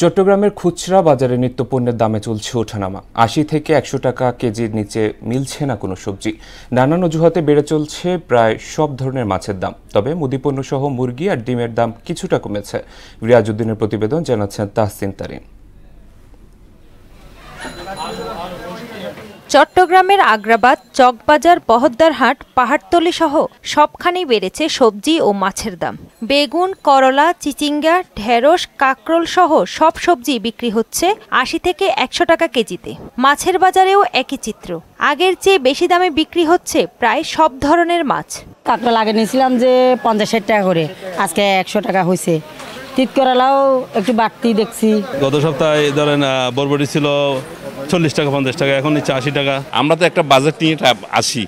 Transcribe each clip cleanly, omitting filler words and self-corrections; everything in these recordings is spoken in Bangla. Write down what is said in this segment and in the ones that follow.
চট্টগ্রামের খুচরা বাজারে নিত্যপণ্যের দামে চলছে ওঠানামা। ৮০ থেকে ১০০ টাকা কেজির নিচে মিলছে না কোনো সবজি। নানান অজুহাতে বেড়ে চলছে প্রায় সব ধরনের মাছের দাম। তবে মুদিপণ্য সহ মুরগি আর ডিমের দাম কিছুটা কমেছে। রিয়াজউদ্দিনের প্রতিবেদন, জানাচ্ছেন তাহসিন তারিন। চট্টগ্রামের আগ্রাবাদ, চকবাজার, বহদ্দারহাট, পাহাড়তলী সহ সবখানেই বেড়েছে সবজি ও মাছের দাম। বেগুন, করলা, চিচিঙ্গা, ঢেঁড়স, কাঁকরোল সহ সব সবজি বিক্রি হচ্ছে ৮০ থেকে ১০০ টাকা কেজিতে। মাছের বাজারেও একই চিত্র। আগের চেয়ে বেশি দামে বিক্রি হচ্ছে প্রায় সব ধরনের মাছ। কাঁকরোল আগে নিয়েছিলাম যে ৫০-৬০ টাকা করে, আজকে ১০০ টাকা হয়েছে। তিত করলাও একটু বাড়তি দেখছি। গত সপ্তাহে ধরেন বরবটি ছিল ৪০ টাকা ৫০ টাকা, এখন নিচ্ছে ৮০ টাকা। আমরা তো একটা বাজেট নিয়ে আসি,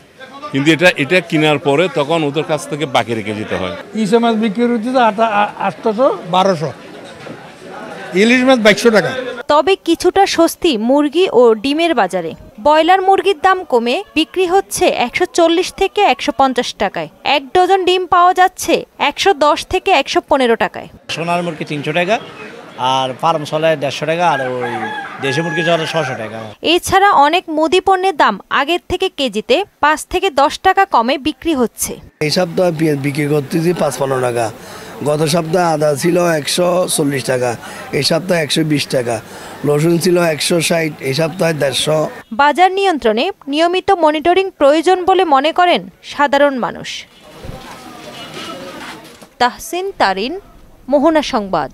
কিন্তু এটা কেনার পরে তখন ওদের কাছ থেকে বাকি রেখে যেতে হয়। ইলিশ মাছ বিক্রি হচ্ছে ৮০০, ১২০০, ইলিশ মাছ ২২০ টাকা। তবে কিছুটা স্বস্তি মুরগি ও ডিমের বাজারে। ব্রয়লার মুরগির দাম কমে বিক্রি হচ্ছে ১৪০ থেকে ১৫০ টাকায়। ১ ডজন ডিম পাওয়া যাচ্ছে ১১০ থেকে ১১৫ টাকায়। সোনার মুরগি ৩০০ টাকা, আর ফার্ম চলে ১৫০ টাকা, আর ওই দেশি মুরগি চলে ৬০০ টাকা। এছাড়া অনেক মুদি পণ্যের দাম আগের থেকে কেজিতে ৫ থেকে ১০ টাকা কমে বিক্রি হচ্ছে। এই সপ্তাহে পেঁয়াজ বিক্রি করতেছি ৫৫ টাকা। গত সপ্তাহে আদা ছিল ১৪০ টাকা, এই সপ্তাহে ১২০ টাকা। রসুন ছিল ১৬০, এই সপ্তাহে ১৫০। বাজার নিয়ন্ত্রণে নিয়মিত মনিটরিং প্রয়োজন বলে মনে করেন সাধারণ মানুষ। তাহসিন তারিন, মোহনা সংবাদ।